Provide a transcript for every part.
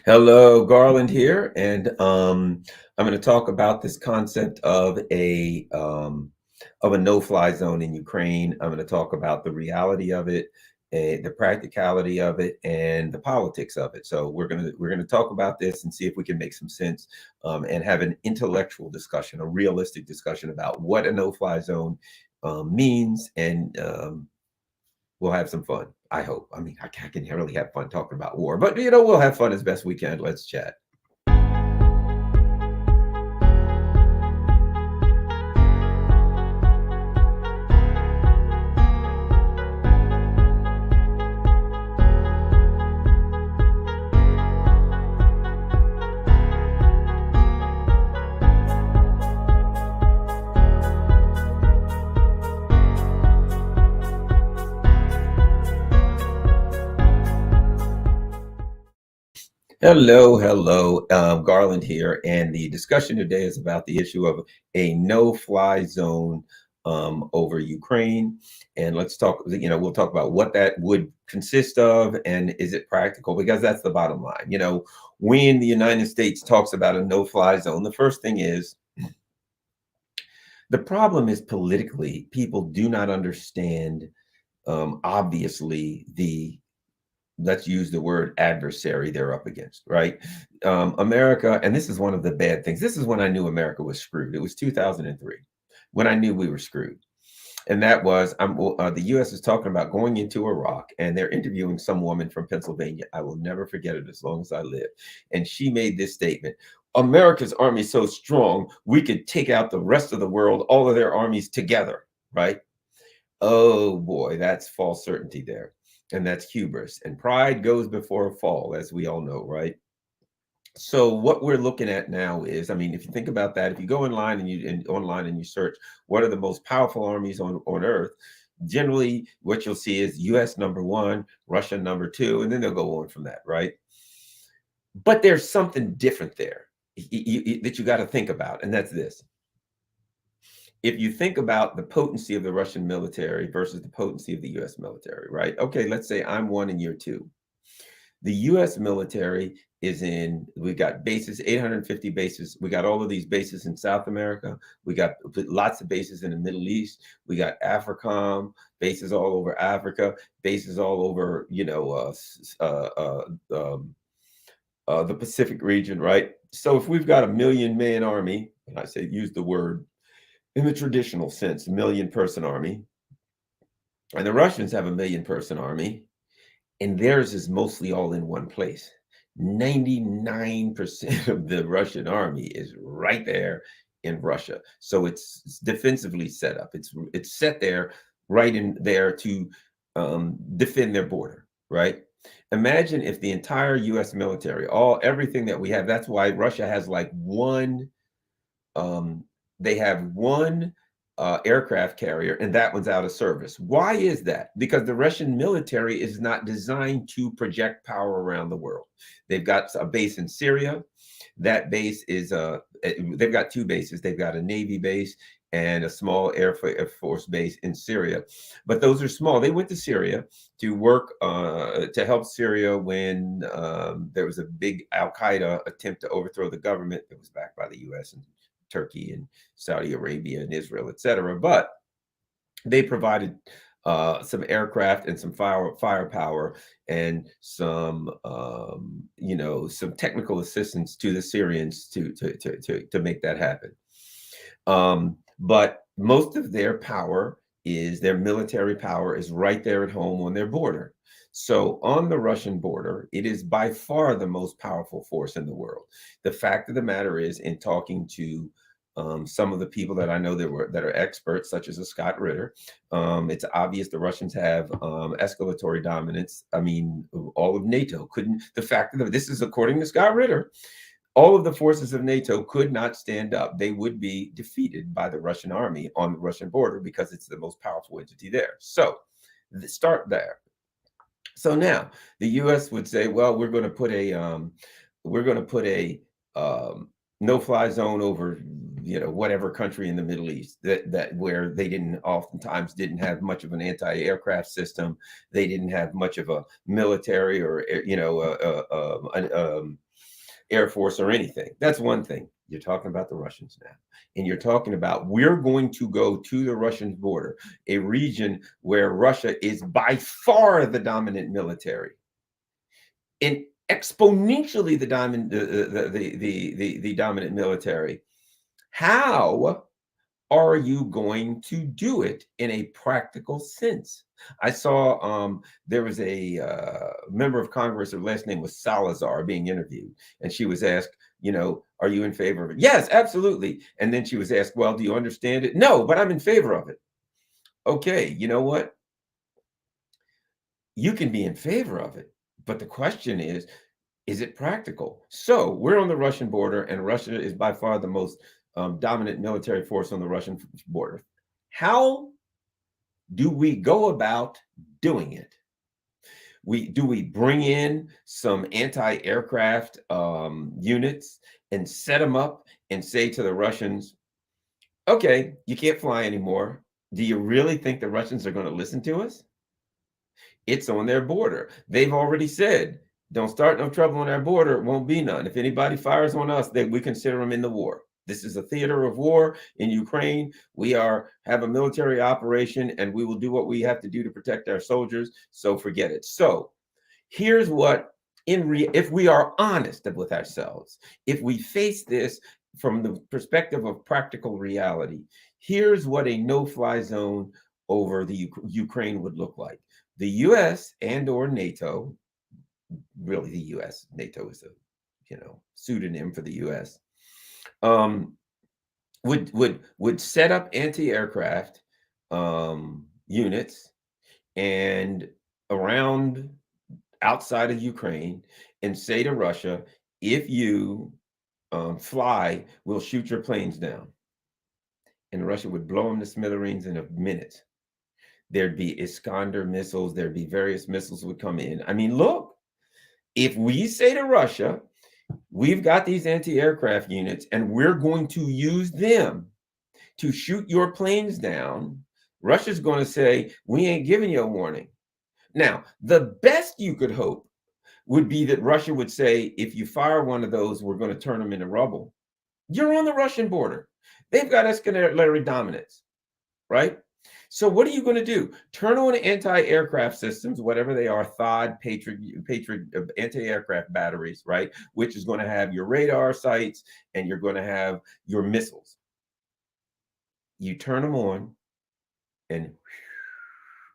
Hello, Garland here, and I'm going to talk about this concept of a no-fly zone in Ukraine. I'm going to talk about the reality of it, the practicality of it, and the politics of it. So we're gonna talk about this and see if we can make some sense, and have an intellectual discussion, a realistic discussion about what a no-fly zone means, and we'll have some fun. I hope. I mean, I can really have fun talking about war, but we'll have fun as best we can. Let's chat. Hello, hello. Garland here, and the discussion today is about the issue of a no-fly zone over Ukraine. And let's talk. We'll talk about what that would consist of, and is it practical? Because that's the bottom line. When the United States talks about a no-fly zone, the first thing is the problem is politically, people do not understand. Obviously, the let's use the word adversary they're up against, right? America, and this is one of the bad things. This is when I knew America was screwed. It was 2003 when I knew we were screwed. And that was the U.S. is talking about going into Iraq, and they're interviewing some woman from Pennsylvania. I will never forget it as long as I live. And she made this statement: America's army is so strong, we could take out the rest of the world, all of their armies together, right? Oh boy, that's false certainty there. And that's hubris. And pride goes before a fall, as we all know, right? So what we're looking at now is, I mean, if you think about that, if you go online and you search what are the most powerful armies on earth, generally what you'll see is US number one, Russia number two, and then they'll go on from that, right? But there's something different there that you got to think about, and that's this. If you think about the potency of the Russian military versus the potency of the US military, right? Okay, let's say I'm one and you're two. The US military we got bases, 850 bases. We got all of these bases in South America. We got lots of bases in the Middle East. We got AFRICOM, bases all over Africa, bases all over, the Pacific region, right? So if we've got a million-man army, and I say use the word in the traditional sense, million-person army, and the Russians have a million-person army, and theirs is mostly all in one place. 99% of the Russian army is right there in Russia. So it's defensively set up. It's set there, right in there to defend their border, right? Imagine if the entire US military, everything that we have, that's why Russia has like they have one aircraft carrier, and that one's out of service. Why is that? Because the Russian military is not designed to project power around the world. They've got a base in Syria. That base is they've got two bases. They've got a Navy base and a small Air Force base in Syria, but those are small. They went to Syria to work to help Syria when there was a big Al Qaeda attempt to overthrow the government that was backed by the U.S. and Turkey and Saudi Arabia and Israel, etc. But they provided some aircraft and some firepower and some some technical assistance to the Syrians to make that happen. But most of their military power is right there at home on their border. So on the Russian border, it is by far the most powerful force in the world. The fact of the matter is, in talking to some of the people that I know that are experts, such as a Scott Ritter, it's obvious the Russians have escalatory dominance. I mean, all of NATO couldn't. The fact that this is according to Scott Ritter, all of the forces of NATO could not stand up. They would be defeated by the Russian army on the Russian border because it's the most powerful entity there. So start there. So now the U.S. would say, well, we're going to put a no-fly zone over whatever country in the Middle East that where they oftentimes didn't have much of an anti-aircraft system. They didn't have much of a military or Air Force or anything. That's one thing. You're talking about the Russians now. And you're talking about we're going to go to the Russian border, a region where Russia is by far the dominant military and exponentially the dominant military. How are you going to do it in a practical sense? I saw there was a member of Congress, her last name was Salazar, being interviewed, and she was asked, are you in favor of it? Yes, absolutely. And then she was asked, well, do you understand it? No, but I'm in favor of it. Okay, you know what? You can be in favor of it, but the question is it practical? So we're on the Russian border, and Russia is by far the most dominant military force on the Russian border. How do we go about doing it? We bring in some anti-aircraft units and set them up and say to the Russians, okay, you can't fly anymore. Do you really think the Russians are going to listen to us? It's on their border. They've already said, don't start no trouble on our border. It won't be none. If anybody fires on us, then we consider them in the war. This is a theater of war in Ukraine. We have a military operation, and we will do what we have to do to protect our soldiers. So forget it. So here's what, if we are honest with ourselves, if we face this from the perspective of practical reality, here's what a no-fly zone over the Ukraine would look like. The U.S. and or NATO, really the U.S., NATO is a pseudonym for the U.S., would set up anti-aircraft units and around outside of Ukraine and say to Russia, if you fly, we'll shoot your planes down. And Russia would blow them to smithereens in a minute. There'd be Iskander missiles. There'd be various missiles would come in. I mean, look, if we say to Russia, we've got these anti-aircraft units and we're going to use them to shoot your planes down, Russia's going to say, we ain't giving you a warning. Now, the best you could hope would be that Russia would say, if you fire one of those, we're going to turn them into rubble. You're on the Russian border. They've got escalatory dominance, right? So what are you going to do? Turn on anti-aircraft systems, whatever they are, THAAD, Patriot anti-aircraft batteries, right? Which is going to have your radar sites and you're going to have your missiles. You turn them on and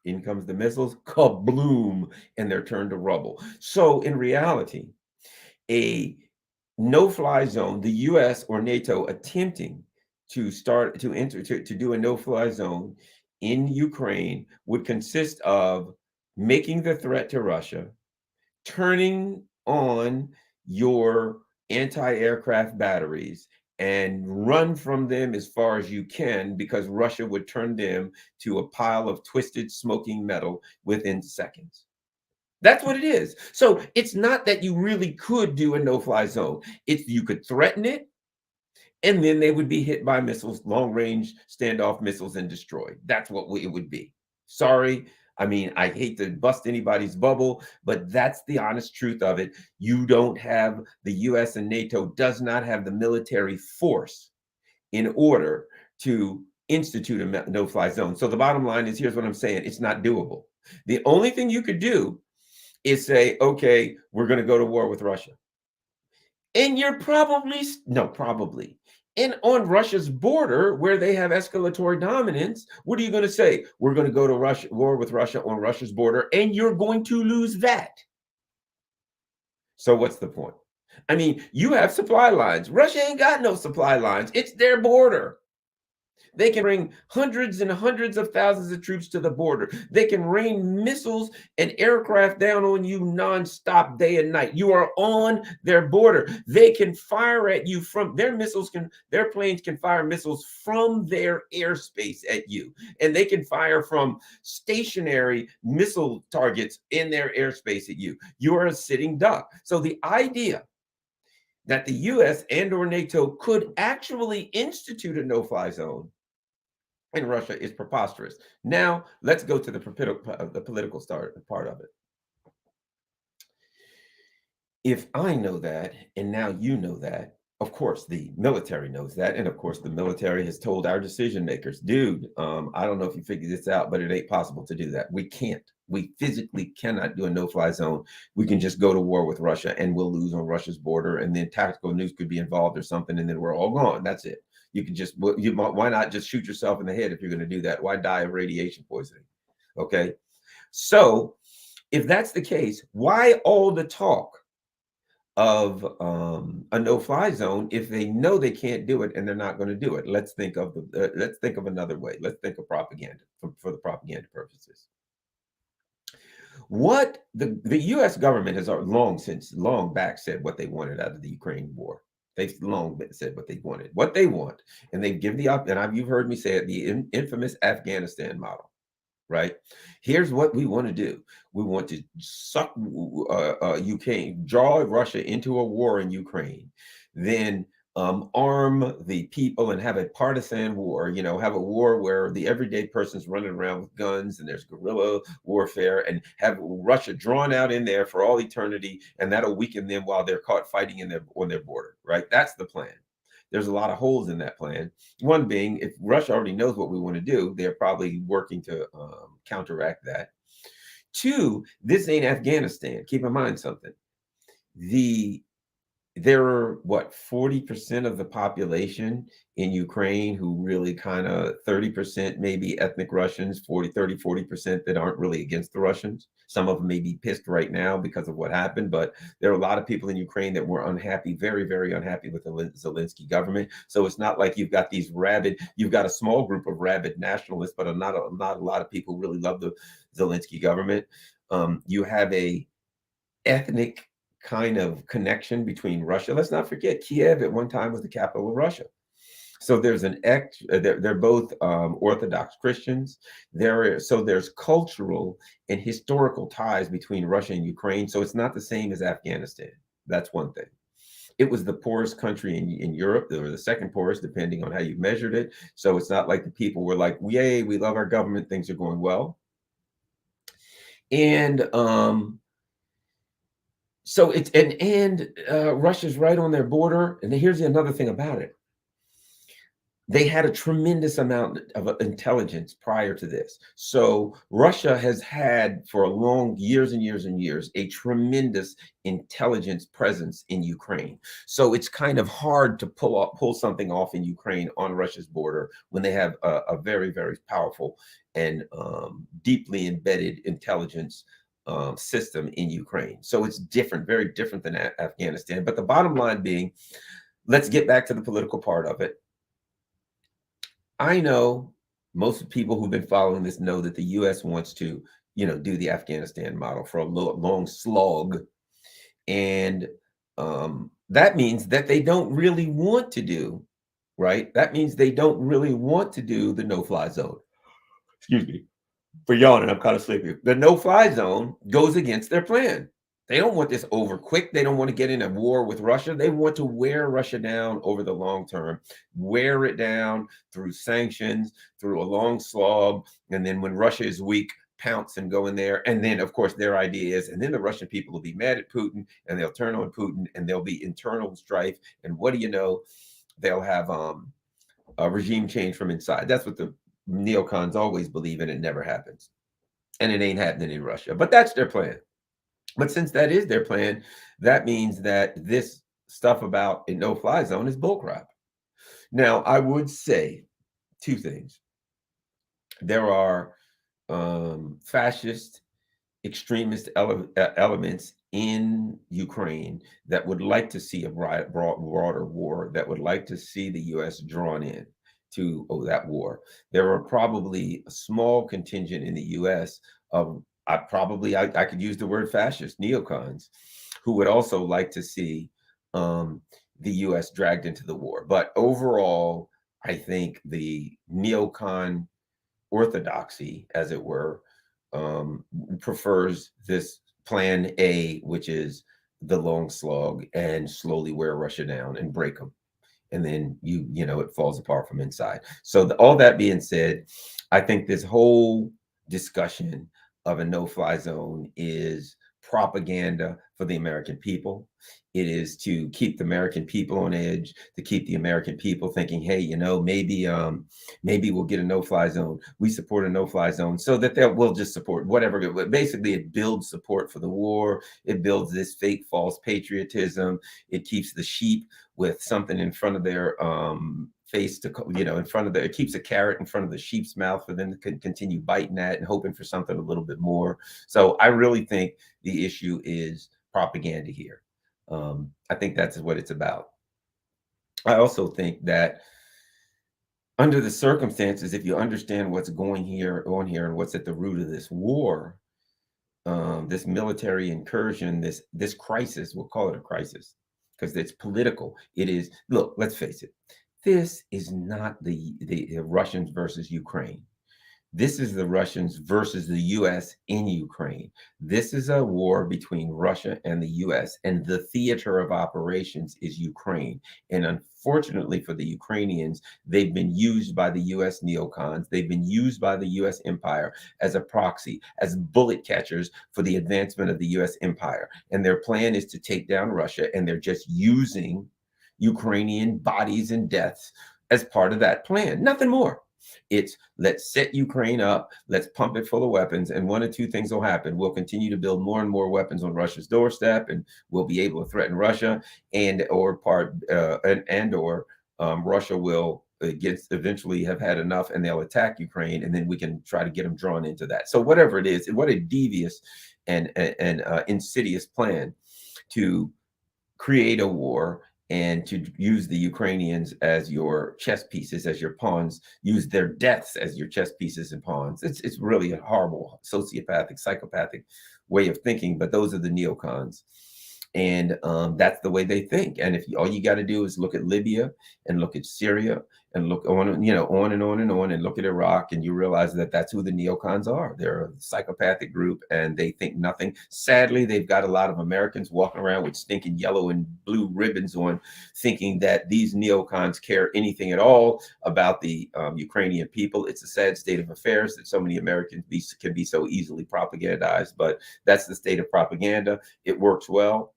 in comes the missiles, kabloom, and they're turned to rubble. So in reality, a no-fly zone, the US or NATO attempting to do a no-fly zone in Ukraine would consist of making the threat to Russia, turning on your anti-aircraft batteries and run from them as far as you can, because Russia would turn them to a pile of twisted smoking metal within seconds. That's what it is. So it's not that you really could do a no-fly zone. It's you could threaten it, and then they would be hit by missiles, long-range standoff missiles, and destroyed. That's what it would be. Sorry. I mean, I hate to bust anybody's bubble, but that's the honest truth of it. You don't have, the US and NATO does not have the military force in order to institute a no-fly zone. So the bottom line is, here's what I'm saying. It's not doable. The only thing you could do is say, okay, we're going to go to war with Russia. And you're probably and on Russia's border, where they have escalatory dominance, what are you going to say? We're going to go to war with Russia on Russia's border, and you're going to lose that. So what's the point? I mean, you have supply lines. Russia ain't got no supply lines. It's their border. They can bring hundreds and hundreds of thousands of troops to the border. They can rain missiles and aircraft down on you nonstop, day and night. You are on their border. They can fire at you from their planes can fire missiles from their airspace at you. And they can fire from stationary missile targets in their airspace at you. You are a sitting duck. So the idea that the US and or NATO could actually institute a no-fly zone in Russia is preposterous. Now, let's go to the political part of it. if I know that, and now you know that, of course the military knows that, and of course the military has told our decision makers, dude, I don't know if you figured this out, but it ain't possible to do that. We can't. We physically cannot do a no-fly zone. We can just go to war with Russia, and we'll lose on Russia's border, and then tactical news could be involved or something, and then we're all gone. That's it. You can just why not just shoot yourself in the head if you're going to do that? Why die of radiation poisoning? Okay, so if that's the case, why all the talk of a no-fly zone if they know they can't do it and they're not going to do it? Let's think of another way. Let's think of propaganda for the propaganda purposes. What the U.S. government has long back said what they wanted out of the Ukraine war. They've said what they wanted, what they want, and they've given you've heard me say it, the infamous Afghanistan model. Right? Here's what we want to do. We want to suck Ukraine, draw Russia into a war in Ukraine, then arm the people and have a partisan war, have a war where the everyday person's running around with guns and there's guerrilla warfare, and have Russia drawn out in there for all eternity, and that'll weaken them while they're caught fighting on their border, right? That's the plan. There's a lot of holes in that plan. One being, if Russia already knows what we want to do, they're probably working to counteract that. Two, this ain't Afghanistan. Keep in mind something. There are 40% of the population in Ukraine who really kind of 30% maybe ethnic Russians, 40% that aren't really against the Russians. Some of them may be pissed right now because of what happened, but there are a lot of people in Ukraine that were unhappy, very, very unhappy with the Zelensky government. So it's not like you've got a small group of rabid nationalists, but not a lot of people who really love the Zelensky government. You have a ethnic kind of connection between Russia. Let's not forget, Kiev at one time was the capital of Russia. So there's they're both Orthodox Christians. So there's cultural and historical ties between Russia and Ukraine. So it's not the same as Afghanistan. That's one thing. It was the poorest country in Europe, or the second poorest, depending on how you measured it. So it's not like the people were like, yay, we love our government, things are going well. And so it's Russia's right on their border. And here's another thing about it. They had a tremendous amount of intelligence prior to this. So Russia has had for years and years and years, a tremendous intelligence presence in Ukraine. So it's kind of hard to pull something off in Ukraine on Russia's border when they have a very, very powerful and deeply embedded intelligence system in Ukraine. So it's different, very different than Afghanistan. But the bottom line being, let's get back to the political part of it. I know most people who've been following this know that the U.S. wants to, do the Afghanistan model for a long slog. And that means that they don't really want to do, right? That means they don't really want to do the no-fly zone. Excuse me for yawning. I'm kind of sleepy. The no-fly zone goes against their plan. They don't want this over quick. They don't want to get in a war with Russia. They want to wear Russia down over the long term, wear it down through sanctions, through a long slog. And then when Russia is weak, pounce and go in there. And then, of course, their idea is, and then the Russian people will be mad at Putin and they'll turn on Putin and there'll be internal strife. And what do you know? They'll have a regime change from inside. That's what the neocons always believe, and it never happens. And it ain't happening in Russia. But that's their plan. But since that is their plan, that means that this stuff about a no-fly zone is bullcrap. Now, I would say two things. There are fascist, extremist elements in Ukraine that would like to see a broader war, that would like to see the U.S. drawn in to that war. There are probably a small contingent in the U.S. of I could use the word fascist, neocons, who would also like to see the U.S. dragged into the war. But overall, I think the neocon orthodoxy, as it were, prefers this plan A, which is the long slog and slowly wear Russia down and break them. And then it falls apart from inside. So all that being said, I think this whole discussion of a no-fly zone is propaganda for the American people. It is to keep the American people on edge, to keep the American people thinking, hey, maybe we'll get a no-fly zone. We support a no-fly zone so that we'll just support whatever. Basically, it builds support for the war. It builds this fake false patriotism. It keeps the sheep with something in front of their face in front of it keeps a carrot in front of the sheep's mouth for them to continue biting at and hoping for something a little bit more. So I really think the issue is propaganda here. I think that's what it's about. I also think that under the circumstances, if you understand what's on here and what's at the root of this war, this military incursion, this crisis, we'll call it a crisis because it's political. It is, look, let's face it, this is not the Russians versus Ukraine. This is the Russians versus the US in Ukraine. This is a war between Russia and the US, and the theater of operations is Ukraine. And unfortunately for the Ukrainians, they've been used by the US neocons. They've been used by the US empire as a proxy, as bullet catchers for the advancement of the US empire. And their plan is to take down Russia, and they're just using Ukrainian bodies and deaths as part of that plan. Nothing more. It's let's set Ukraine up, let's pump it full of weapons, and one of two things will happen. We'll continue to build more and more weapons on Russia's doorstep, and we'll be able to threaten Russia, or Russia will eventually have had enough, and they'll attack Ukraine, and then we can try to get them drawn into that. So whatever it is, what a devious and insidious plan to create a war and to use the Ukrainians as your chess pieces, as your pawns, use their deaths as your chess pieces and pawns. It's really a horrible, sociopathic, psychopathic way of thinking, but those are the neocons. And that's the way they think. And if all you got to do is look at Libya and look at Syria and look on, on and on and on, and look at Iraq, and you realize that that's who the neocons are. They're a psychopathic group, and they think nothing. Sadly, they've got a lot of Americans walking around with stinking yellow and blue ribbons on, thinking that these neocons care anything at all about the Ukrainian people. It's a sad state of affairs that so many Americans can be so easily propagandized, but that's the state of propaganda. It works well.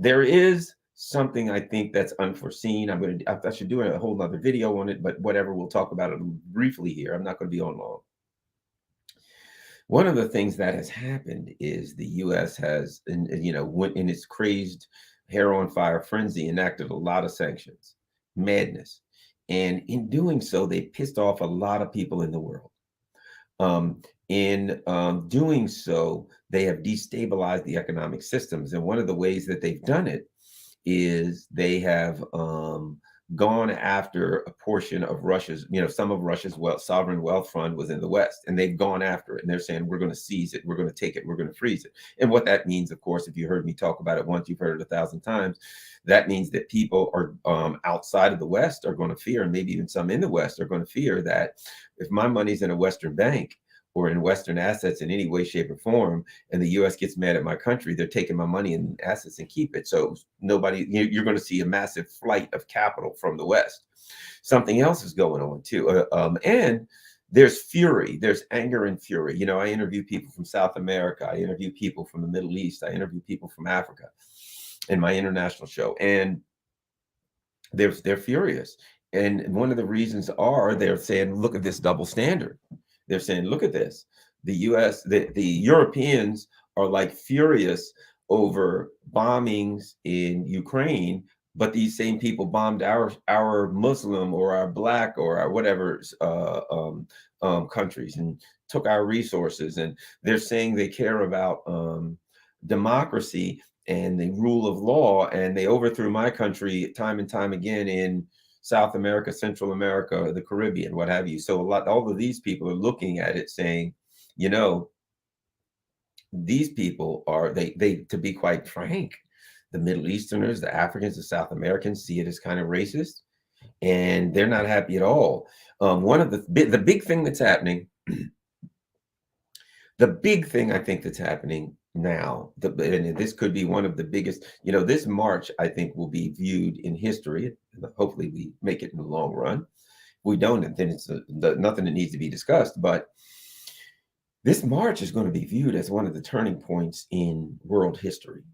There is something I think that's unforeseen. I should do a whole nother video on it, but whatever, we'll talk about it briefly here. I'm not going to be on long. One of the things that has happened is the U.S. has, went in its crazed hair on fire frenzy, enacted a lot of sanctions, madness. And in doing so, they pissed off a lot of people in the world. In doing so, they have destabilized the economic systems. And one of the ways that they've done it is they have gone after a portion of Russia's, some of Russia's sovereign wealth fund was in the West, and they've gone after it. And they're saying, we're going to seize it, we're going to take it, we're going to freeze it. And what that means, of course, if you heard me talk about it once, you've heard it 1,000 times. That means that people are outside of the West are going to fear, and maybe even some in the West are going to fear that if my money's in a Western bank or in Western assets in any way, shape, or form, and the U.S. gets mad at my country, they're taking my money and assets and keep it. So you're going to see a massive flight of capital from the West. Something else is going on too. And there's fury, there's anger and fury. I interview people from South America. I interview people from the Middle East. I interview people from Africa in my international show. And they're furious. And one of the reasons they're saying, look at this double standard. They're saying, look at this. The U.S., the Europeans are like furious over bombings in Ukraine, but these same people bombed our Muslim or our Black or our whatever countries and took our resources. And they're saying they care about democracy and the rule of law, and they overthrew my country time and time again in South America, Central America, the Caribbean, what have you. So all of these people are looking at it saying, these people are, they, to be quite frank, the Middle Easterners, the Africans, the South Americans see it as kind of racist, and they're not happy at all. One of the big thing that's happening, the big thing I think that's happening now, and this could be one of the biggest, this march, I think, will be viewed in history. Hopefully we make it in the long run. If we don't, then it's nothing that needs to be discussed. But this march is going to be viewed as one of the turning points in world history.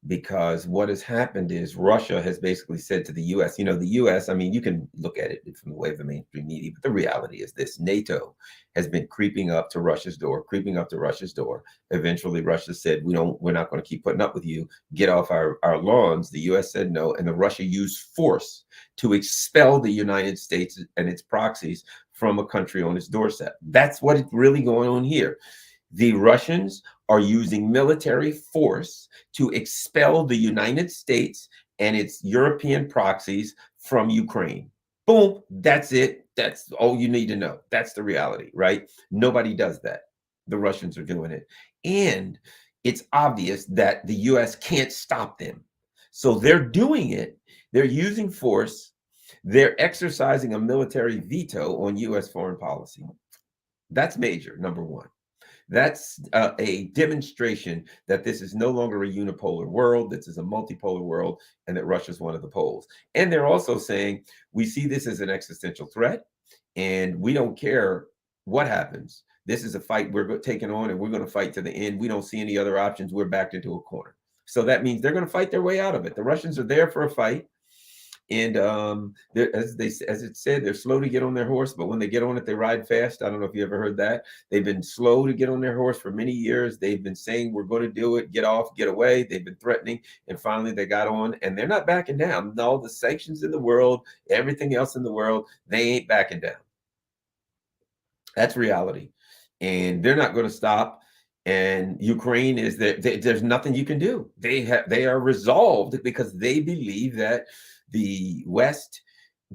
because what has happened is Russia has basically said to the US, the US, I mean, you can look at it from the way of the mainstream media, but the reality is this: NATO has been creeping up to Russia's door, creeping up to Russia's door. Eventually, Russia said, we're not going to keep putting up with you. Get off our lawns. The US said no, and the Russia used force to expel the United States and its proxies from a country on its doorstep. That's what is really going on here. The Russians are using military force to expel the United States and its European proxies from Ukraine. Boom, that's it. That's all you need to know. That's the reality, right? Nobody does that. The Russians are doing it. And it's obvious that the US can't stop them. So they're doing it. They're using force. They're exercising a military veto on US foreign policy. That's major, number one. That's a demonstration that this is no longer a unipolar world. This is a multipolar world, and that Russia is one of the poles. And they're also saying we see this as an existential threat, and we don't care what happens. This is a fight we're taking on, and we're going to fight to the end. We don't see any other options. We're backed into a corner. So that means they're going to fight their way out of it. The Russians are there for a fight. And as it said, they're slow to get on their horse, but when they get on it, they ride fast. I don't know if you ever heard that. They've been slow to get on their horse for many years. They've been saying, we're going to do it, get off, get away. They've been threatening, and finally they got on, and they're not backing down. All the sanctions in the world, everything else in the world, they ain't backing down. That's reality. And they're not going to stop. And Ukraine is that there's nothing you can do. They are resolved because they believe that the West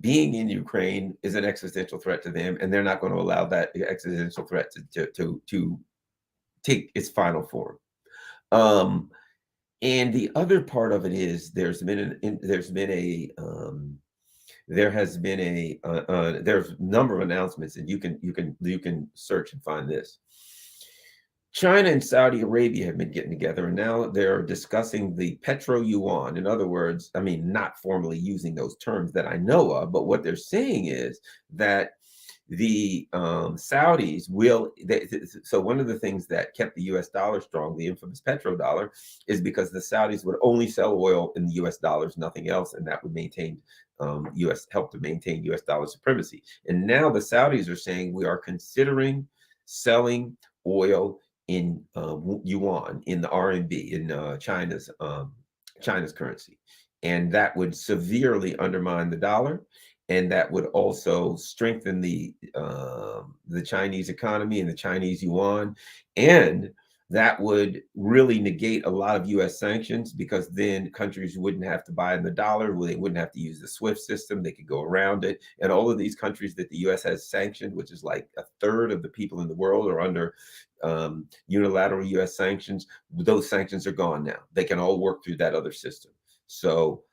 being in Ukraine is an existential threat to them, and they're not going to allow that existential threat to take its final form. And the other part of it is there's a number of announcements, and you can search and find this. China and Saudi Arabia have been getting together, and now they're discussing the petro yuan. In other words, I mean, not formally using those terms that I know of, but what they're saying is that the Saudis so one of the things that kept the US dollar strong, the infamous petrodollar, is because the Saudis would only sell oil in the US dollars, nothing else, and that would help to maintain US dollar supremacy. And now the Saudis are saying we are considering selling oil in yuan, in the RMB, in China's currency, and that would severely undermine the dollar, and that would also strengthen the Chinese economy and the Chinese yuan, and that would really negate a lot of U.S. sanctions, because then countries wouldn't have to buy in the dollar. They wouldn't have to use the SWIFT system. They could go around it. And all of these countries that the U.S. has sanctioned, which is like a third of the people in the world, are under unilateral U.S. sanctions. Those sanctions are gone now. They can all work through that other system. So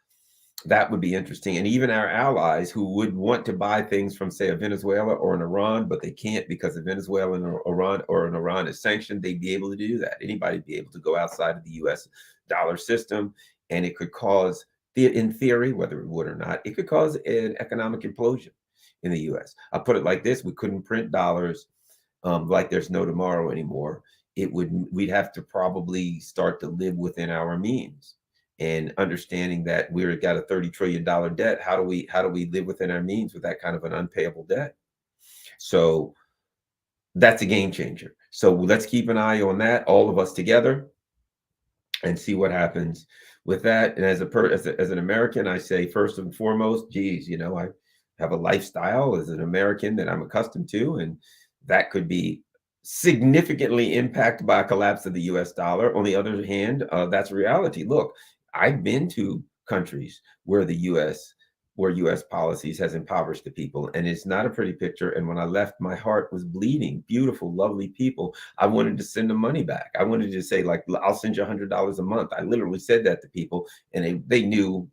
that would be interesting. And even our allies who would want to buy things from, say, a Venezuela or an Iran, but they can't because of Venezuela and Iran is sanctioned, they'd be able to do that. Anybody would be able to go outside of the US dollar system, and it could cause, in theory, whether it would or not, it could cause an economic implosion in the US. I'll put it like this: we couldn't print dollars like there's no tomorrow anymore. We'd have to probably start to live within our means. And understanding that we've got a $30 trillion debt, how do we live within our means with that kind of an unpayable debt? So that's a game changer. So let's keep an eye on that, all of us together, and see what happens with that. And as an American, I say first and foremost, geez, I have a lifestyle as an American that I'm accustomed to, and that could be significantly impacted by a collapse of the US dollar. On the other hand, that's reality. Look, I've been to countries where US policies has impoverished the people, and it's not a pretty picture. And when I left, my heart was bleeding. Beautiful, lovely people. I wanted to send them money back. I wanted to say, like, I'll send you $100 a month. I literally said that to people, and they knew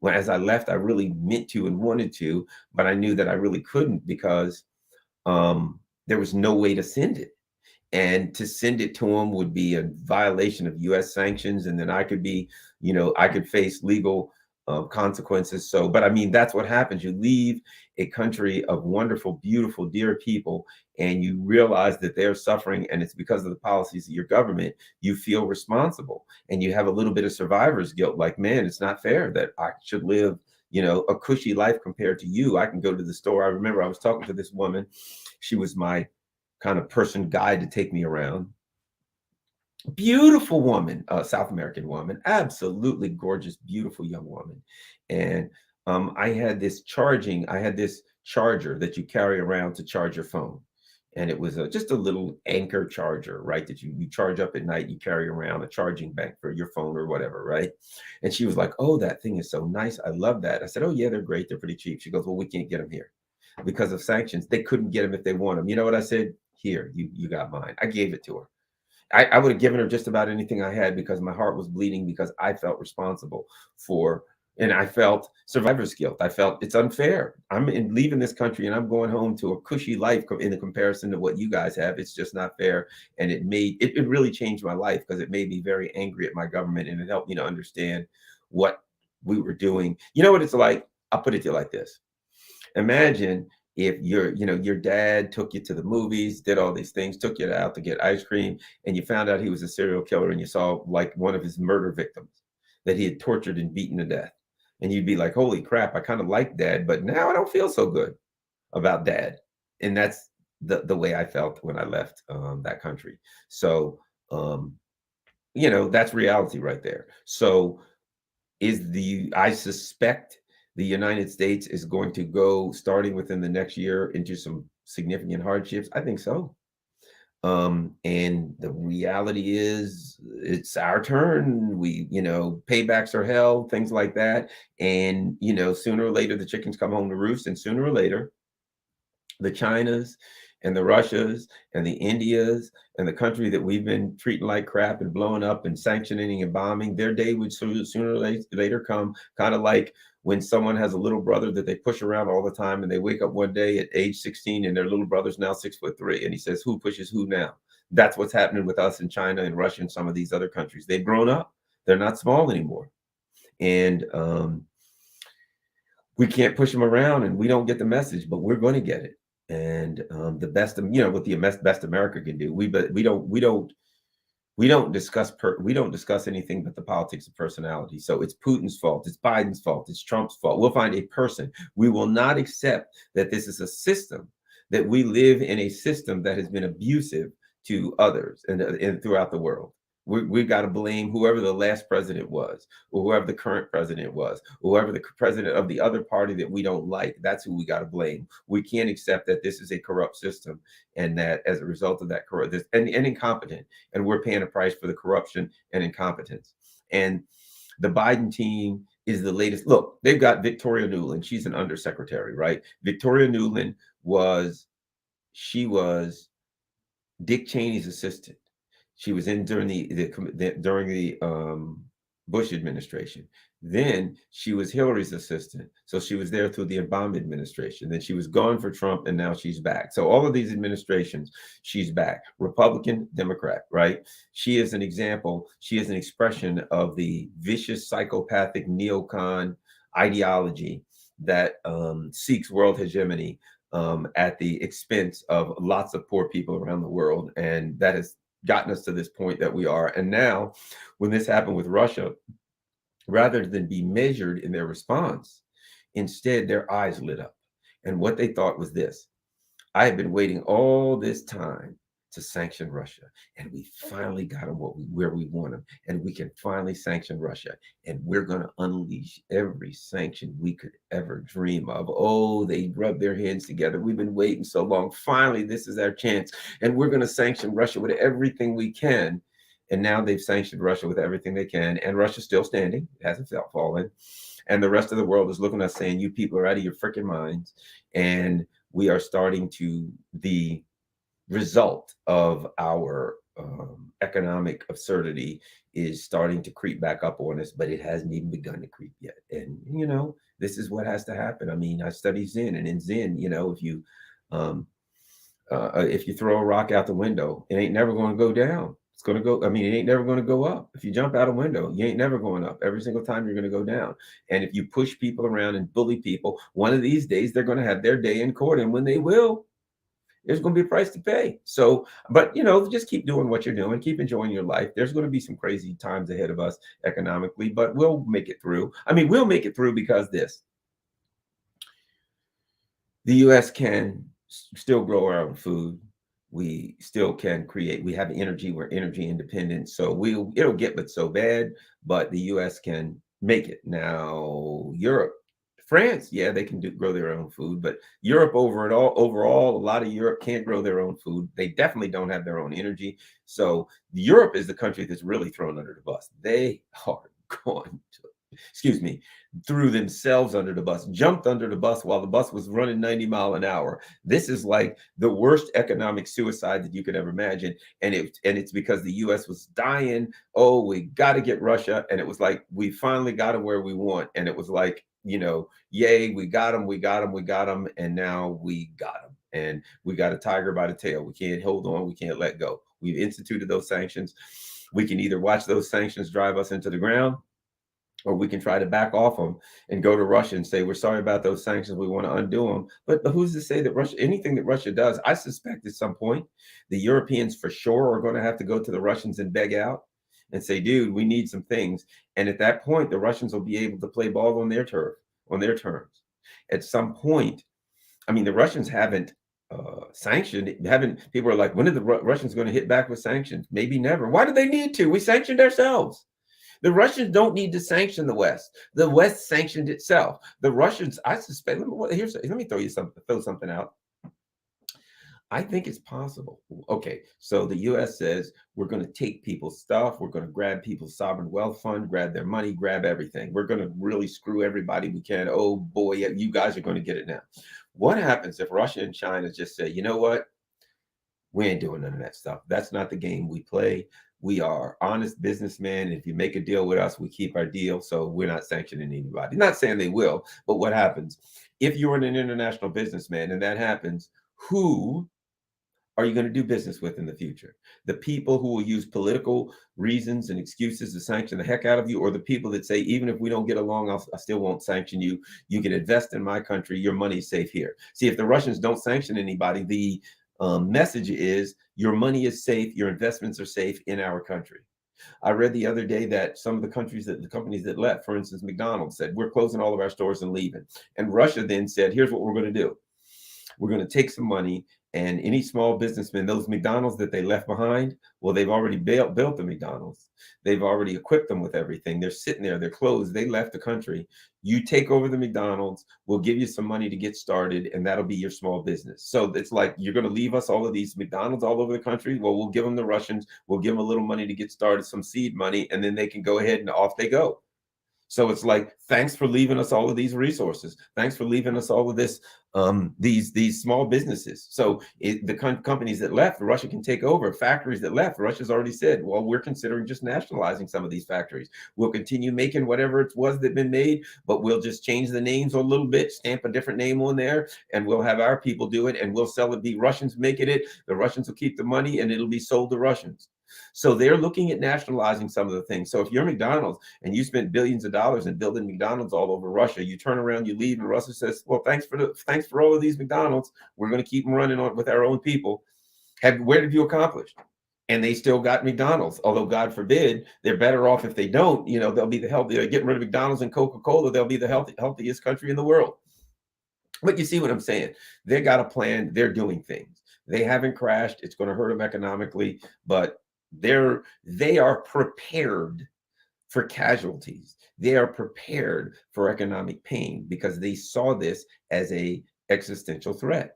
when, as I left, I really meant to and wanted to, but I knew that I really couldn't, because there was no way to send it. And to send it to them would be a violation of US sanctions. And then I could face legal consequences. So, but I mean, that's what happens. You leave a country of wonderful, beautiful, dear people, and you realize that they're suffering, and it's because of the policies of your government. You feel responsible, and you have a little bit of survivor's guilt. Like, man, it's not fair that I should live, a cushy life compared to you. I can go to the store. I remember I was talking to this woman. She was my kind of person guide to take me around. Beautiful woman, South American woman, absolutely gorgeous, beautiful young woman. And I had this charger that you carry around to charge your phone. And it was just a little Anchor charger, right? That you charge up at night, you carry around a charging bank for your phone or whatever, right? And she was like, "Oh, that thing is so nice. I love that." I said, "Oh, yeah, they're great. They're pretty cheap." She goes, "Well, we can't get them here because of sanctions. They couldn't get them if they want them." You know what I said? "Here, you got mine." I gave it to her. I would have given her just about anything I had because my heart was bleeding because I felt responsible for, and I felt survivor's guilt. I felt it's unfair. Leaving this country and I'm going home to a cushy life in the comparison to what you guys have. It's just not fair. And it really changed my life because it made me very angry at my government, and it helped me to understand what we were doing. You know what it's like? I'll put it to you like this. Imagine if your dad took you to the movies, did all these things, took you out to get ice cream, and you found out he was a serial killer, and you saw like one of his murder victims that he had tortured and beaten to death. And you'd be like, "Holy crap, I kind of like dad, but now I don't feel so good about dad." And that's the way I felt when I left that country. So that's reality right there. So I suspect the United States is going to go, starting within the next year, into some significant hardships. I think so. And the reality is it's our turn. Paybacks are hell, things like that. And, sooner or later, the chickens come home to roost. And sooner or later, the Chinas and the Russias and the Indias and the country that we've been treating like crap and blowing up and sanctioning and bombing, their day would sooner or later come, kind of like when someone has a little brother that they push around all the time, and they wake up one day at age 16 and their little brother's now 6'3", and he says, "Who pushes who now?" That's what's happening with us in China and Russia and some of these other countries. They've grown up. They're not small anymore. And we can't push them around, and we don't get the message, but we're going to get it. And the best, what the best America can do. We don't discuss anything but the politics of personality. So it's Putin's fault, it's Biden's fault, it's Trump's fault. We'll find a person. We will not accept that this is a system, that we live in a system that has been abusive to others and throughout the world. We've got to blame whoever the last president was, or whoever the current president was, or whoever the president of the other party that we don't like. That's who we got to blame. We can't accept that this is a corrupt system, and that as a result of that and incompetent, and we're paying a price for the corruption and incompetence. And the Biden team is the latest. Look, they've got Victoria Nuland. She's an undersecretary, right? Victoria Nuland she was Dick Cheney's assistant. She was in during the Bush administration. Then she was Hillary's assistant. So she was there through the Obama administration. Then she was gone for Trump, and now she's back. So all of these administrations, she's back. Republican, Democrat, right? She is an example. She is an expression of the vicious, psychopathic neocon ideology that seeks world hegemony at the expense of lots of poor people around the world. And that has gotten us to this point that we are. And now, when this happened with Russia, rather than be measured in their response, instead their eyes lit up. And what they thought was this: I have been waiting all this time to sanction Russia, and we finally got them where we want them, and we can finally sanction Russia, and we're going to unleash every sanction we could ever dream of. Oh, they rubbed their hands together. We've been waiting so long. Finally, this is our chance, and we're going to sanction Russia with everything we can. And now they've sanctioned Russia with everything they can, and Russia's still standing. It hasn't fallen. And the rest of the world is looking at us saying, "You people are out of your freaking minds." And we are starting to the result of our economic absurdity is starting to creep back up on us, but it hasn't even begun to creep yet. And this is what has to happen. I mean, I study Zen, and in Zen, um, if you throw a rock out the window, it ain't never going to go down. It's going to go. I mean, it ain't never going to go up. If you jump out a window, you ain't never going up. Every single time you're going to go down. And if you push people around and bully people, one of these days they're going to have their day in court. And when they will, there's going to be a price to pay. So, but just keep doing what you're doing, keep enjoying your life. There's going to be some crazy times ahead of us economically, but we'll make it through. I mean, we'll make it through because the US can still grow our own food. We still can create, we have energy, we're energy independent. So it'll get but so bad, but the US can make it. Now, Europe, France, yeah, they can grow their own food, but Europe overall, a lot of Europe can't grow their own food. They definitely don't have their own energy. So Europe is the country that's really thrown under the bus. They are going to, excuse me, threw themselves under the bus, jumped under the bus while the bus was running 90 mile an hour. This is like the worst economic suicide that you could ever imagine. And it's because the US was dying. Oh, we got to get Russia. And it was like, we finally got them where we want. And it was like, yay, we got them, we got them, we got them. And now we got them. And we got a tiger by the tail. We can't hold on. We can't let go. We've instituted those sanctions. We can either watch those sanctions drive us into the ground, or we can try to back off them and go to Russia and say, we're sorry about those sanctions. We want to undo them. But who's to say that anything that Russia does, I suspect at some point, the Europeans for sure are going to have to go to the Russians and beg out and say, dude, we need some things. And at that point, the Russians will be able to play ball on their turf, on their terms. At some point, I mean, the Russians haven't sanctioned, people are like, when are the Russians going to hit back with sanctions? Maybe never. Why do they need to? We sanctioned ourselves. The Russians don't need to sanction the West. The West sanctioned itself. The Russians, I suspect, let me throw something out. I think it's possible. Okay, so the US says we're going to take people's stuff. We're going to grab people's sovereign wealth fund, grab their money, grab everything. We're going to really screw everybody we can. Oh boy, you guys are going to get it now. What happens if Russia and China just say, you know what? We ain't doing none of that stuff. That's not the game we play. We are honest businessmen. If you make a deal with us, we keep our deal. So we're not sanctioning anybody. Not saying they will, but what happens if you're an international businessman and that happens? Who are you going to do business with in the future? The people who will use political reasons and excuses to sanction the heck out of you, or the people that say, even if we don't get along, I still won't sanction you. You can invest in my country. Your money's safe here. See, if the Russians don't sanction anybody, the message is your money is safe. Your investments are safe in our country. I read the other day that some of the companies that left, for instance, McDonald's said, we're closing all of our stores and leaving. And Russia then said, here's what we're going to do. We're going to take some money, and any small businessmen, those McDonald's that they left behind, well, they've already built the McDonald's. They've already equipped them with everything. They're sitting there, they're closed. They left the country. You take over the McDonald's, we'll give you some money to get started, and that'll be your small business. So it's like, you're going to leave us all of these McDonald's all over the country. Well, we'll give them the Russians. We'll give them a little money to get started, some seed money, and then they can go ahead and off they go. So it's like, thanks for leaving us all of these resources. Thanks for leaving us all of this, these small businesses. So the companies that left, Russia can take over. Factories that left, Russia's already said, well, we're considering just nationalizing some of these factories. We'll continue making whatever it was that been made, but we'll just change the names a little bit, stamp a different name on there, and we'll have our people do it, and we'll sell it, be Russians making it. The Russians will keep the money, and it'll be sold to Russians. So they're looking at nationalizing some of the things. So if you're McDonald's and you spent billions of dollars in building McDonald's all over Russia, you turn around, you leave, and Russia says, well, thanks for all of these McDonald's. We're going to keep them running on with our own people. Where have you accomplished? And they still got McDonald's, although God forbid, they're better off if they don't. They'll be the healthy. Getting rid of McDonald's and Coca-Cola, they'll be the healthiest country in the world. But you see what I'm saying? They got a plan. They're doing things. They haven't crashed. It's going to hurt them economically, but they are prepared for casualties. They are prepared for economic pain because they saw this as a existential threat.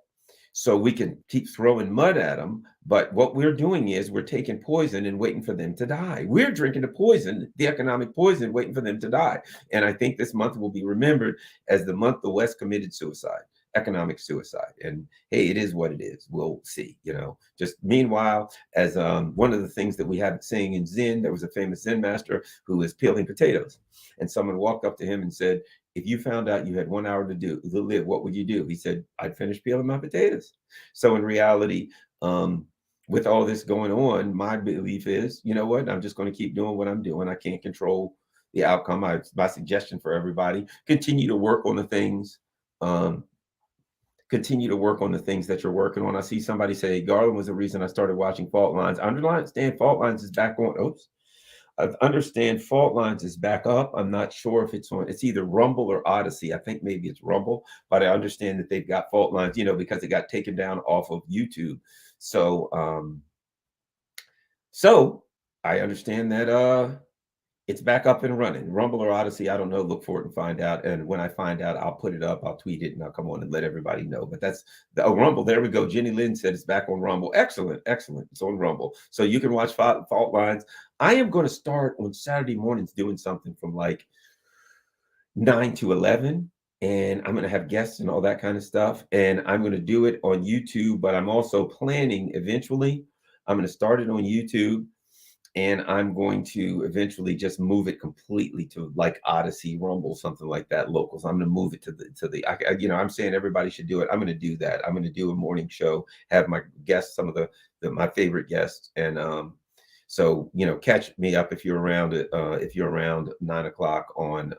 So we can keep throwing mud at them, but what we're doing is we're taking poison and waiting for them to die. We're drinking the poison, the economic poison, waiting for them to die. And I think this month will be remembered as the month the West committed suicide. Economic suicide. And hey, it is what it is. We'll see. Just meanwhile, as one of the things that we have saying in Zen, there was a famous Zen master who was peeling potatoes, and someone walked up to him and said, if you found out you had 1 hour to live, what would you do? He said, I'd finish peeling my potatoes. So in reality, with all this going on, my belief is, you know what? I'm just going to keep doing what I'm doing. I can't control the outcome. My suggestion for everybody: continue to work on the things. Um, Continue to work on the things that you're working on. I see somebody say Garland was the reason I started watching Fault Lines. I understand Fault Lines is back on. Oops. I understand Fault Lines is back up. I'm not sure if it's on. It's either Rumble or Odyssey. I think maybe it's Rumble, but I understand that they've got Fault Lines, because it got taken down off of YouTube. So, so I understand that it's back up and running. Rumble or Odyssey, I don't know. Look for it and find out. And when I find out, I'll put it up. I'll tweet it and I'll come on and let everybody know. But that's Rumble. There we go. Jenny Lynn said it's back on Rumble. Excellent, excellent. It's on Rumble, so you can watch Fault Lines. I am going to start on Saturday mornings doing something from like 9 to 11, and I'm going to have guests and all that kind of stuff. And I'm going to do it on YouTube. But I'm also planning eventually. I'm going to start it on YouTube, and I'm going to eventually just move it completely to like Odyssey, Rumble, something like that, locals. I'm going to move it I'm saying everybody should do it. I'm going to do that. I'm going to do a morning show, have my guests, some of my favorite guests, and so catch me up if you're around if you're around 9 o'clock on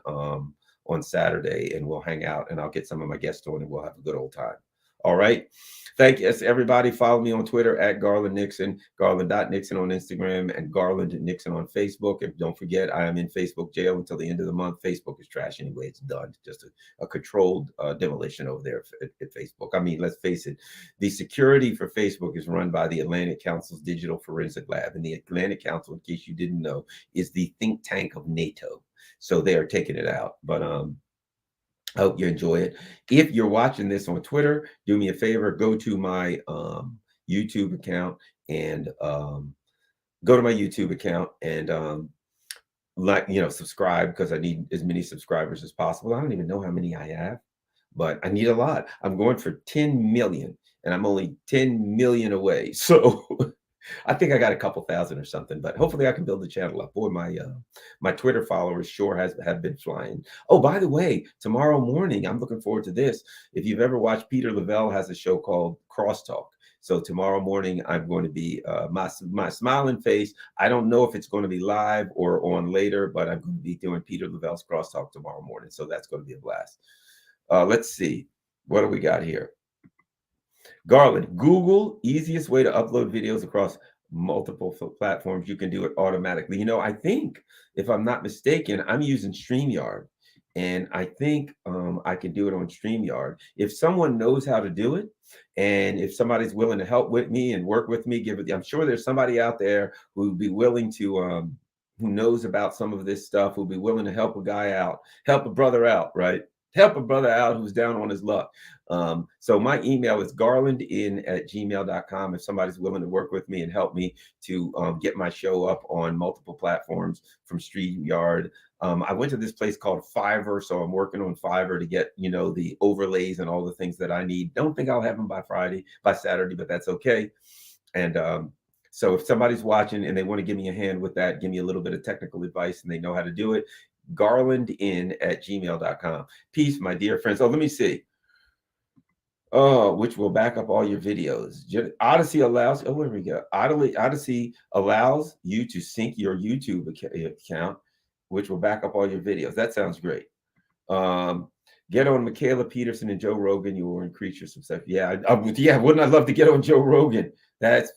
Saturday, and we'll hang out, and I'll get some of my guests on, and we'll have a good old time. All right. Thank you, everybody. Follow me on Twitter at Garland Nixon, Garland.Nixon on Instagram, and Garland Nixon on Facebook. And don't forget, I am in Facebook jail until the end of the month. Facebook is trash anyway. It's done. It's just a controlled demolition over there at Facebook. I mean, let's face it. The security for Facebook is run by the Atlantic Council's Digital Forensic Lab. And the Atlantic Council, in case you didn't know, is the think tank of NATO. So they are taking it out. But I hope you enjoy it. If you're watching this on Twitter, do me a favor, go to my YouTube account and go to my YouTube account and subscribe, because I need as many subscribers as possible. I don't even know how many I have, but I need a lot. I'm going for 10 million, and I'm only 10 million away. So I think I got a couple thousand or something, but hopefully I can build the channel up. Boy, my Twitter followers sure have been flying. Oh, by the way, tomorrow morning, I'm looking forward to this. If you've ever watched, Peter Lavelle has a show called Crosstalk. So tomorrow morning, I'm going to be my smiling face. I don't know if it's going to be live or on later, but I'm going to be doing Peter Lavelle's Crosstalk tomorrow morning. So that's going to be a blast. Let's see. What do we got here? Garland, Google, easiest way to upload videos across multiple platforms. You can do it automatically. I think, if I'm not mistaken, I'm using StreamYard, and I think I can do it on StreamYard. If someone knows how to do it, and if somebody's willing to help with me and work with me, I'm sure there's somebody out there who would be willing to, who knows about some of this stuff, who'll be willing to help a guy out, help a brother out, right? Help a brother out who's down on his luck. So my email is garlandin@gmail.com. If somebody's willing to work with me and help me to get my show up on multiple platforms from StreamYard. I went to this place called Fiverr, so I'm working on Fiverr to get, the overlays and all the things that I need. Don't think I'll have them by Saturday, but that's okay. And so if somebody's watching and they want to give me a hand with that, give me a little bit of technical advice, and they know how to do it, garlandin@gmail.com. Peace, my dear friends. Oh, let me see. Oh, which will back up all your videos. Odyssey allows, where we go. Odyssey allows you to sync your YouTube account, which will back up all your videos. That sounds great. Get on Michaela Peterson and Joe Rogan. You will increase your success. Yeah, wouldn't I love to get on Joe Rogan? That's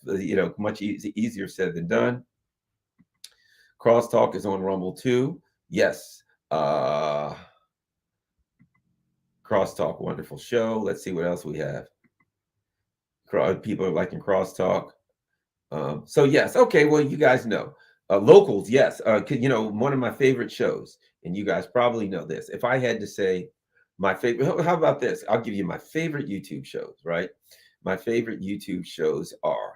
much easier said than done. Crosstalk is on Rumble too. Yes. Crosstalk, wonderful show. Let's see what else we have. People are liking Crosstalk. So yes, okay. Well, you guys know locals. Yes, one of my favorite shows, and you guys probably know this. If I had to say my favorite, how about this? I'll give you my favorite YouTube shows. Right, my favorite YouTube shows are.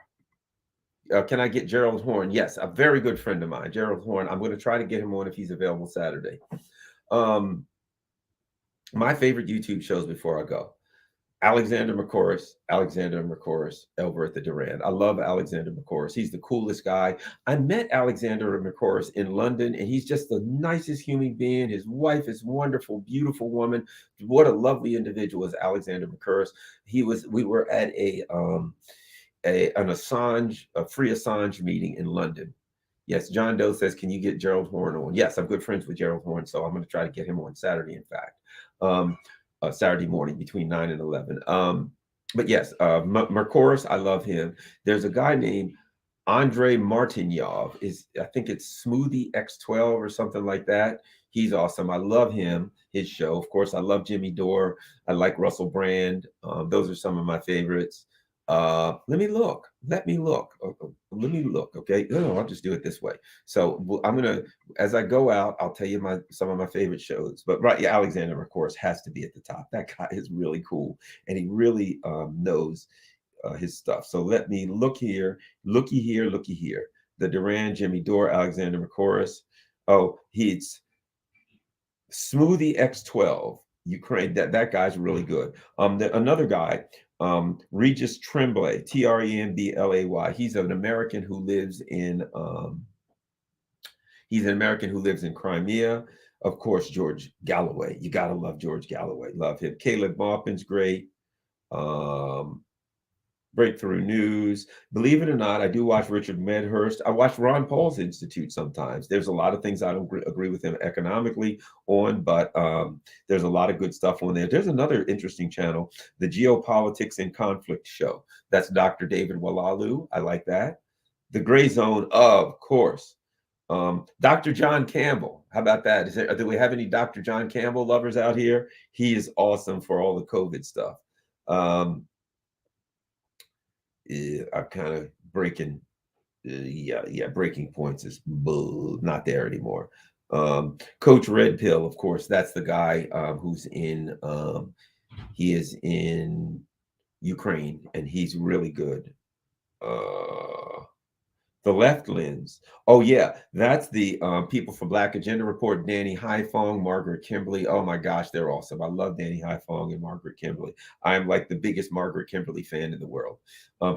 Can I get Gerald Horn? Yes, a very good friend of mine, Gerald Horn. I'm going to try to get him on if he's available Saturday. My favorite YouTube shows before I go. Alexander McCoras over at the Durand. I love Alexander McCoras. He's the coolest guy. I met Alexander McCoras in London, and he's just the nicest human being. His wife is wonderful, beautiful woman. What a lovely individual is Alexander McCoras. We were at a free Assange meeting in London. Yes, John Doe says, can you get Gerald Horne on? Yes, I'm good friends with Gerald Horne, so I'm going to try to get him on Saturday, in fact. Saturday morning between 9 and 11. But yes, Mercoris, I love him. There's a guy named Andre Martinyov. I think it's Smoothie X12 or something like that. He's awesome. I love him, his show. Of course, I love Jimmy Dore. I like Russell Brand. Those are some of my favorites. Let me look. Let me look. Let me look. Okay. No, I'll just do it this way. So I'm gonna, as I go out, I'll tell you some of my favorite shows. But right, yeah, Alexander, of course, has to be at the top. That guy is really cool, and he really knows his stuff. So let me look here. Looky here. Looky here. The Duran, Jimmy Dore, Alexander McCorus. Oh, he's Smoothie X12. Ukraine. That guy's really good. Another guy, Regis Tremblay, Tremblay. He's an American who lives in Crimea. Of course, George Galloway. You gotta love George Galloway. Love him. Caleb Maupin's great. Breakthrough News. Believe it or not, I do watch Richard Medhurst. I watch Ron Paul's Institute sometimes. There's a lot of things I don't agree with him economically on, but there's a lot of good stuff on there. There's another interesting channel, the Geopolitics and Conflict Show. That's Dr. David Walalu. I like that. The Gray Zone, of course. Dr. John Campbell. How about that? Do we have any Dr. John Campbell lovers out here? He is awesome for all the COVID stuff. I'm kind of breaking, breaking points is not there anymore. Coach Red Pill, of course, that's the guy who's in. He is in Ukraine, and he's really good. The Left Lens. Oh yeah, that's the people from Black Agenda Report. Danny Haiphong, Margaret Kimberly. Oh my gosh, they're awesome. I love Danny Haiphong and Margaret Kimberly. I'm like the biggest Margaret Kimberly fan in the world.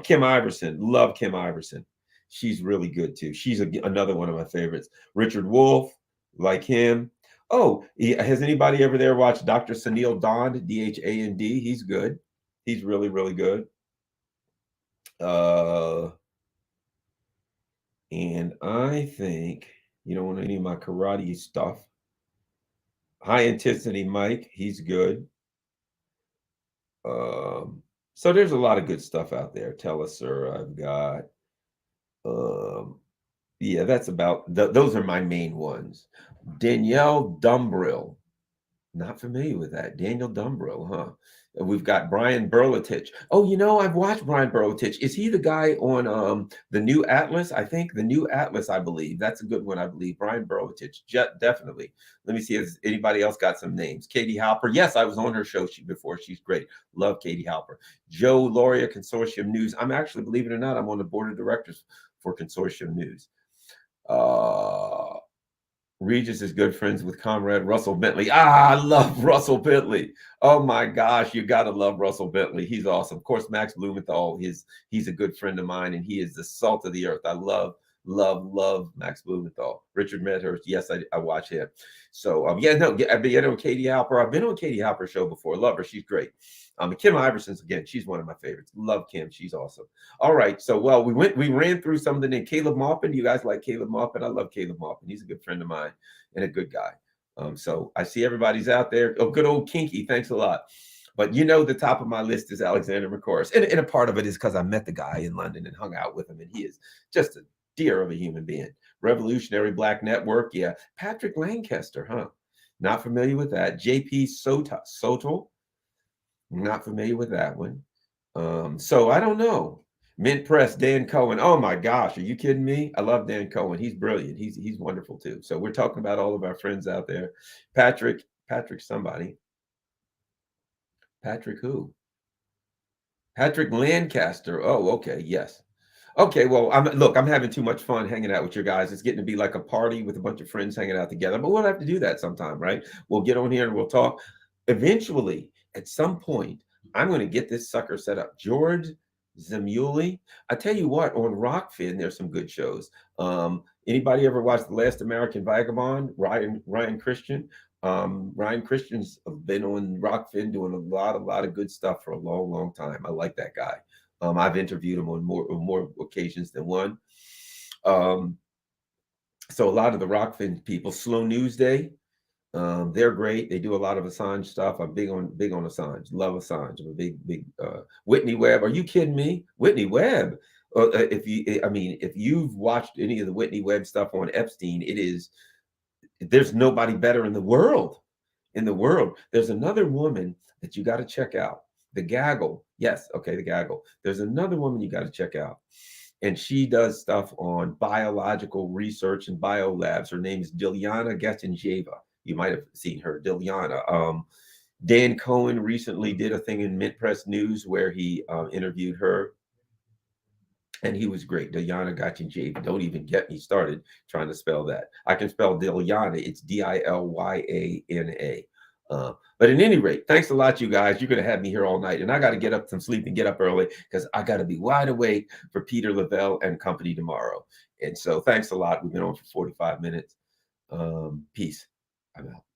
Kim Iverson, love Kim Iverson. She's really good too. She's another one of my favorites. Richard Wolff, like him. Oh, has anybody ever there watched Dr. Sunil Dhand, Dhand? He's good. He's really, really good. And I think, you don't want any of my karate stuff. High Intensity Mike, he's good. So there's a lot of good stuff out there. Tell us, sir. I've got, yeah, that's about, those are my main ones. Danielle Dumbrill. Not familiar with that. Daniel Dumbrill, huh? We've got Brian Berletich. Oh, I've watched Brian Berletich. Is he the guy on the New Atlas? I think the New Atlas, I believe. That's a good one, I believe. Brian Berletich, definitely. Let me see if anybody else got some names. Katie Halper. Yes, I was on her show before. She's great. Love Katie Halper. Joe Lauria, Consortium News. I'm actually, believe it or not, I'm on the board of directors for Consortium News. Regis is good friends with Comrade Russell Bentley. I love Russell Bentley. Oh my gosh, you gotta love Russell Bentley. He's awesome. Of course, Max Blumenthal. He's a good friend of mine, and he is the salt of the earth. I love Max Blumenthal. Richard Medhurst. Yes, I watch him. So I've been on Katie Halper. I've been on Katie Halper's show before. Love her. She's great. Kim Iverson's, again, she's one of my favorites. Love Kim. She's awesome. All right. So, we ran through some of the names. Caleb Maupin. You guys like Caleb Maupin? I love Caleb Maupin. He's a good friend of mine and a good guy. So I see everybody's out there. Oh, good old Kinky. Thanks a lot. But the top of my list is Alexander McCorus. And a part of it is because I met the guy in London and hung out with him. And he is just a dear of a human being. Revolutionary Black Network. Yeah. Patrick Lancaster, huh? Not familiar with that. JP Soto. Not familiar with that one. So I don't know. Mint Press, Dan Cohen. Oh my gosh, are you kidding me? I love Dan Cohen. He's brilliant. He's wonderful too. So we're talking about all of our friends out there. Patrick somebody. Patrick who? Patrick Lancaster. Oh, okay. Yes. Okay, well, I'm having too much fun hanging out with you guys. It's getting to be like a party with a bunch of friends hanging out together. But we'll have to do that sometime, right? We'll get on here and we'll talk. Eventually, at some point, I'm going to get this sucker set up. George Zamuli. I tell you what, on Rockfin, there's some good shows. Anybody ever watched The Last American Vagabond? Ryan Christian. Ryan Christian's been on Rockfin doing a lot of good stuff for a long, long time. I like that guy. I've interviewed him on more occasions than one. Um, so a lot of the Rockfin people, Slow News Day, they're great. They do a lot of Assange stuff. I'm big on Assange. Love Assange. I'm a big Whitney Webb. Are you kidding me? Whitney Webb. If you've watched any of the Whitney Webb stuff on Epstein, there's nobody better in the world. In the world, there's another woman that you got to check out. The Gaggle. Yes, okay, the Gaggle. There's another woman you got to check out, and she does stuff on biological research and biolabs. Her name is Dilyana Getanjeva. You might have seen her, Dilyana. Dan Cohen recently did a thing in Mint Press News where he interviewed her, and he was great. Dilyana Getanjeva. Don't even get me started trying to spell that. I can spell Dilyana. It's Dilyana. But at any rate, thanks a lot, you guys. You're going to have me here all night, and I got to get up some sleep and get up early because I got to be wide awake for Peter Lavelle and company tomorrow. And so thanks a lot. We've been on for 45 minutes. Peace. I'm out.